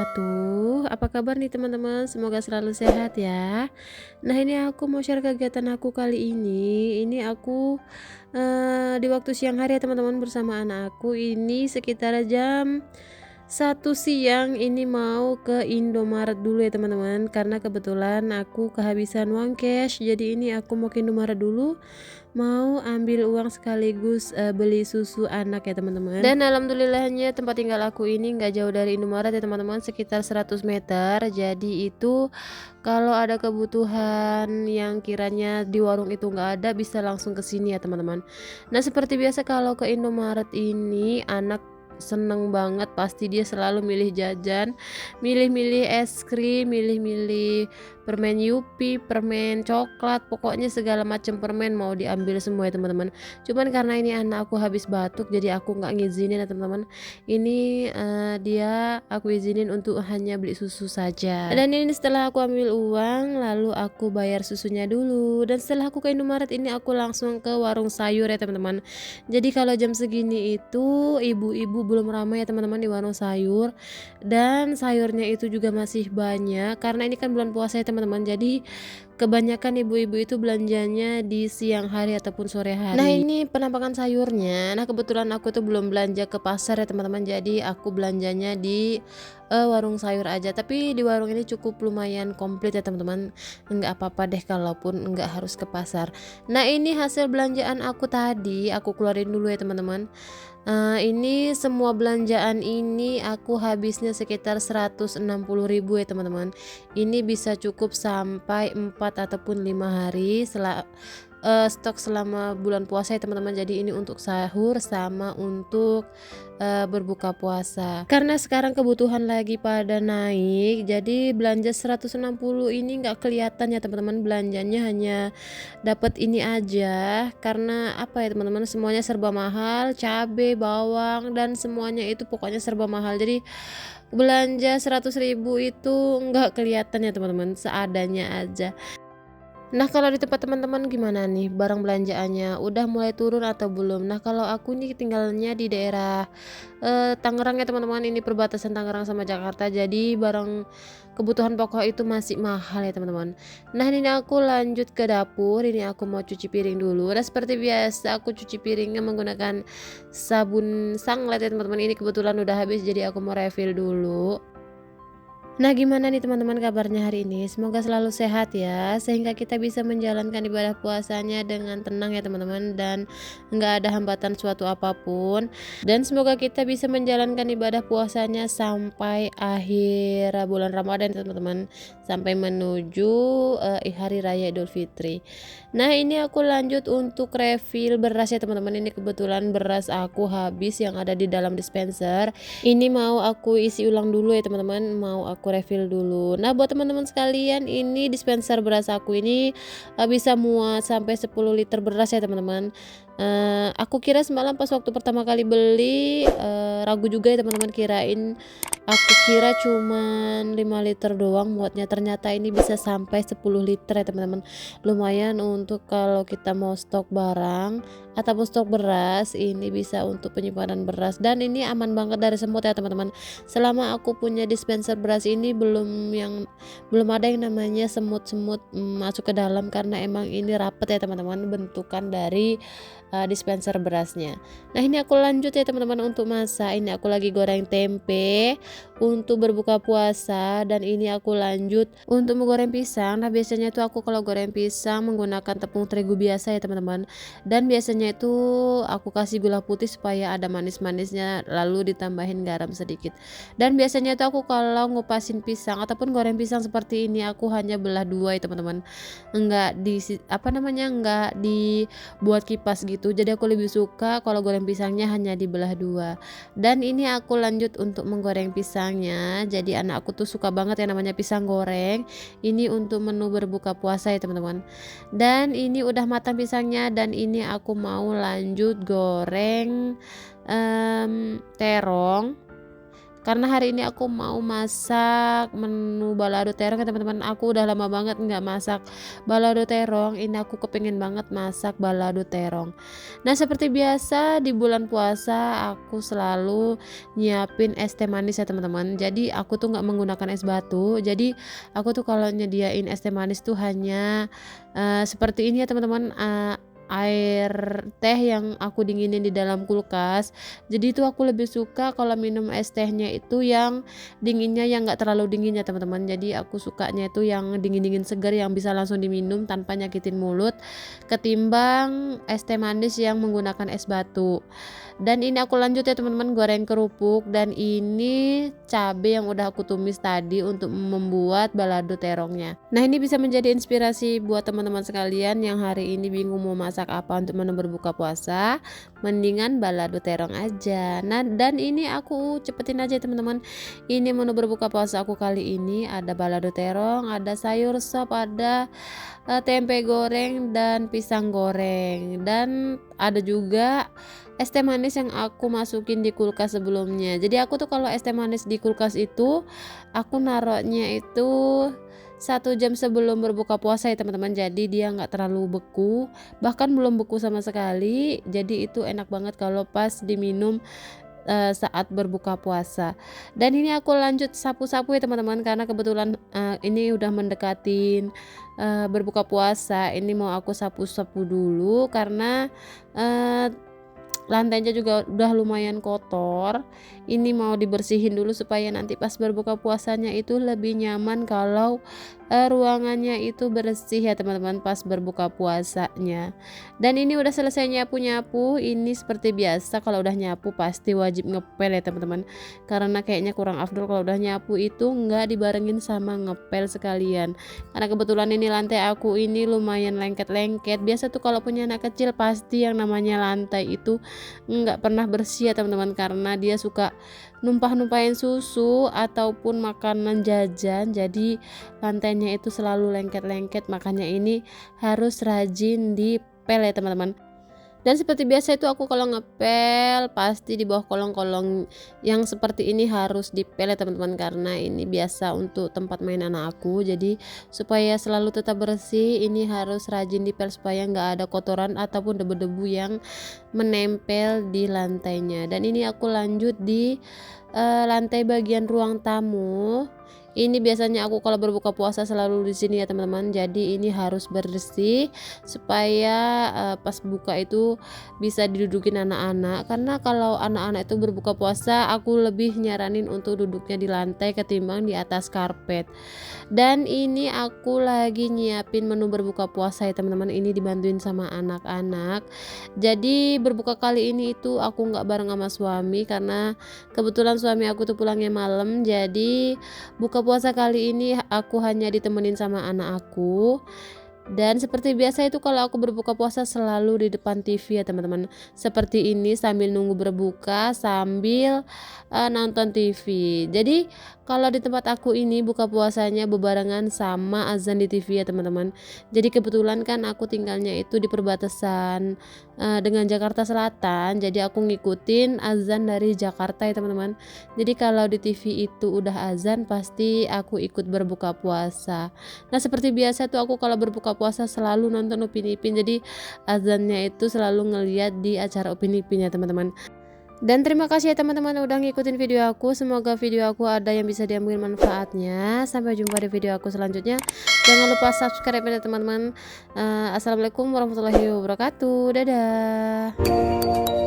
wabarakatuh. Apa kabar nih teman-teman? Semoga selalu sehat ya. Nah, ini aku mau share kegiatan aku kali ini. Ini aku di waktu siang hari ya teman-teman, bersama anak aku. Ini sekitar jam 1 siang ini mau ke Indomaret dulu ya teman-teman, karena kebetulan aku kehabisan uang cash. Jadi ini aku mau ke Indomaret dulu, mau ambil uang sekaligus beli susu anak ya teman-teman. Dan alhamdulillahnya tempat tinggal aku ini nggak jauh dari Indomaret ya teman-teman, sekitar 100 meter. Jadi itu kalau ada kebutuhan yang kiranya di warung itu nggak ada, bisa langsung ke sini ya teman-teman. Nah, seperti biasa kalau ke Indomaret ini anak seneng banget, pasti dia selalu milih jajan, milih-milih es krim, milih-milih permen Yupi, permen coklat, pokoknya segala macam permen mau diambil semua ya teman-teman. Cuman karena ini anak aku habis batuk, jadi aku nggak ngizinin ya teman-teman. Ini dia aku izinin untuk hanya beli susu saja. Dan ini setelah aku ambil uang, lalu aku bayar susunya dulu. Dan setelah aku ke Indomaret ini aku langsung ke warung sayur ya teman-teman. Jadi kalau jam segini itu ibu-ibu belum ramai ya teman-teman di warung sayur, dan sayurnya itu juga masih banyak karena ini kan bulan puasa ya teman-teman. Jadi kebanyakan ibu-ibu itu belanjanya di siang hari ataupun sore hari. Nah, ini penampakan sayurnya. Nah, kebetulan aku tuh belum belanja ke pasar ya teman-teman, jadi aku belanjanya di warung sayur aja. Tapi di warung ini cukup lumayan komplit ya teman-teman, nggak apa-apa deh kalaupun nggak harus ke pasar. Nah, ini hasil belanjaan aku tadi, aku keluarin dulu ya teman-teman. Ini semua belanjaan ini aku habisnya sekitar 160.000 ya teman-teman. Ini bisa cukup sampai 4 ataupun 5 hari stok selama bulan puasa ya teman-teman. Jadi ini untuk sahur sama untuk berbuka puasa. Karena sekarang kebutuhan lagi pada naik, jadi belanja 160 ini nggak kelihatan ya teman-teman, belanjanya hanya dapat ini aja. Karena apa ya teman-teman, semuanya serba mahal, cabai, bawang, dan semuanya itu pokoknya serba mahal. Jadi belanja 100.000 itu nggak kelihatan ya teman-teman, seadanya aja. Nah, kalau di tempat teman-teman gimana nih, barang belanjaannya udah mulai turun atau belum? Nah, kalau aku nih tinggalnya di daerah Tangerang ya teman-teman, ini perbatasan Tangerang sama Jakarta. Jadi barang kebutuhan pokok itu masih mahal ya teman-teman. Nah, ini aku lanjut ke dapur. Ini aku mau cuci piring dulu. Nah, seperti biasa aku cuci piringnya menggunakan sabun Sunlight ya teman-teman. Ini kebetulan udah habis, jadi aku mau refill dulu. Nah, gimana nih teman-teman kabarnya hari ini? Semoga selalu sehat ya, sehingga kita bisa menjalankan ibadah puasanya dengan tenang ya teman-teman, dan nggak ada hambatan suatu apapun. Dan semoga kita bisa menjalankan ibadah puasanya sampai akhir bulan Ramadan ya teman-teman, sampai menuju hari raya Idul Fitri. Nah, ini aku lanjut untuk refill beras ya teman-teman. Ini kebetulan beras aku habis yang ada di dalam dispenser. Ini mau aku isi ulang dulu ya teman-teman, mau aku refill dulu. Nah, buat teman-teman sekalian, ini dispenser beras aku ini bisa muat sampai 10 liter beras ya teman-teman. Aku kira semalam pas waktu pertama kali beli ragu juga ya teman-teman, aku kira cuman 5 liter doang muatnya, ternyata ini bisa sampai 10 liter ya teman-teman. Lumayan untuk kalau kita mau stok barang ataupun stok beras, ini bisa untuk penyimpanan beras, dan ini aman banget dari semut ya teman-teman. Selama aku punya dispenser beras ini belum ada yang namanya semut-semut masuk ke dalam, karena emang ini rapet ya teman-teman bentukan dari dispenser berasnya. Nah, ini aku lanjut ya teman-teman untuk masak. Ini aku lagi goreng tempe untuk berbuka puasa, dan ini aku lanjut untuk menggoreng pisang. Nah, biasanya itu aku kalau goreng pisang menggunakan tepung terigu biasa ya teman-teman, dan biasanya itu aku kasih gula putih supaya ada manis-manisnya, lalu ditambahin garam sedikit. Dan biasanya itu aku kalau ngupasin pisang ataupun goreng pisang seperti ini, aku hanya belah dua ya teman-teman, enggak dibuat kipas gitu. Jadi aku lebih suka kalau goreng pisangnya hanya dibelah dua. Dan ini aku lanjut untuk menggoreng pisangnya. Jadi anak aku tuh suka banget yang namanya pisang goreng. Ini untuk menu berbuka puasa ya teman-teman. Dan ini udah matang pisangnya, dan ini aku mau lanjut goreng terong. karena hari ini aku mau masak menu balado terong ya teman-teman. Aku udah lama banget nggak masak balado terong, ini aku kepengen banget masak balado terong. Nah seperti biasa di bulan puasa aku selalu nyiapin es teh manis ya teman-teman. Jadi aku tuh nggak menggunakan es batu, jadi aku tuh kalau nyediain es teh manis tuh hanya seperti ini ya teman-teman, air teh yang aku dinginin di dalam kulkas. Jadi itu aku lebih suka kalau minum es tehnya itu yang dinginnya yang nggak terlalu dingin ya teman-teman. Jadi aku sukanya itu yang dingin-dingin segar yang bisa langsung diminum tanpa nyakitin mulut, ketimbang es teh manis yang menggunakan es batu. Dan ini aku lanjut ya teman-teman, goreng kerupuk, dan ini cabai yang udah aku tumis tadi untuk membuat balado terongnya. Nah ini bisa menjadi inspirasi buat teman-teman sekalian yang hari ini bingung mau masak apa untuk menu berbuka puasa, mendingan balado terong aja. Nah dan ini aku cepetin aja teman-teman, ini menu berbuka puasa aku kali ini ada balado terong, ada sayur sop, ada tempe goreng dan pisang goreng, dan ada juga es teh manis yang aku masukin di kulkas sebelumnya. Jadi aku tuh kalau es teh manis di kulkas itu aku naruhnya itu 1 jam sebelum berbuka puasa ya teman-teman, jadi dia nggak terlalu beku, bahkan belum beku sama sekali. Jadi itu enak banget kalau pas diminum saat berbuka puasa. Dan ini aku lanjut sapu-sapu ya teman-teman, karena kebetulan ini udah mendekatin berbuka puasa. Ini mau aku sapu-sapu dulu karena lantainya juga udah lumayan kotor. Ini mau dibersihin dulu supaya nanti pas berbuka puasanya itu lebih nyaman kalau ruangannya itu bersih ya teman-teman pas berbuka puasanya. Dan ini udah selesai nyapu-nyapu. Ini seperti biasa kalau udah nyapu pasti wajib ngepel ya teman-teman, karena kayaknya kurang afdol kalau udah nyapu itu nggak dibarengin sama ngepel sekalian. Karena kebetulan ini lantai aku ini lumayan lengket-lengket. Biasa tuh kalau punya anak kecil pasti yang namanya lantai itu nggak pernah bersih ya teman-teman, karena dia suka numpah-numpahin susu ataupun makanan jajan, jadi lantainya itu selalu lengket-lengket. Makanya ini harus rajin dipel ya teman-teman. Dan seperti biasa itu aku kalau ngepel pasti di bawah kolong-kolong yang seperti ini harus dipel ya teman-teman, karena ini biasa untuk tempat main anak aku. Jadi supaya selalu tetap bersih ini harus rajin dipel supaya nggak ada kotoran ataupun debu-debu yang menempel di lantainya. Dan ini aku lanjut di lantai bagian ruang tamu. Ini biasanya aku kalau berbuka puasa selalu di sini ya teman-teman. Jadi ini harus bersih supaya pas buka itu bisa didudukin anak-anak. Karena kalau anak-anak itu berbuka puasa, aku lebih nyaranin untuk duduknya di lantai ketimbang di atas karpet. Dan ini aku lagi nyiapin menu berbuka puasa ya teman-teman. Ini dibantuin sama anak-anak. Jadi berbuka kali ini itu aku nggak bareng sama suami karena kebetulan suami aku tuh pulangnya malam. Jadi buka puasa kali ini aku hanya ditemenin sama anak aku. Dan seperti biasa itu kalau aku berbuka puasa selalu di depan TV ya teman-teman, seperti ini sambil nunggu berbuka sambil nonton TV. Jadi kalau di tempat aku ini buka puasanya bebarengan sama azan di TV ya teman-teman. Jadi kebetulan kan aku tinggalnya itu di perbatasan dengan Jakarta Selatan, jadi aku ngikutin azan dari Jakarta ya teman-teman. Jadi kalau di TV itu udah azan pasti aku ikut berbuka puasa. Nah seperti biasa tuh aku kalau berbuka puasa selalu nonton Upin Ipin, jadi azannya itu selalu ngeliat di acara Upin Ipin ya teman-teman. Dan terima kasih ya teman-teman udah ngikutin video aku. Semoga video aku ada yang bisa diambil manfaatnya. Sampai jumpa di video aku selanjutnya. Jangan lupa subscribe ya teman-teman. Assalamualaikum warahmatullahi wabarakatuh. Dadah.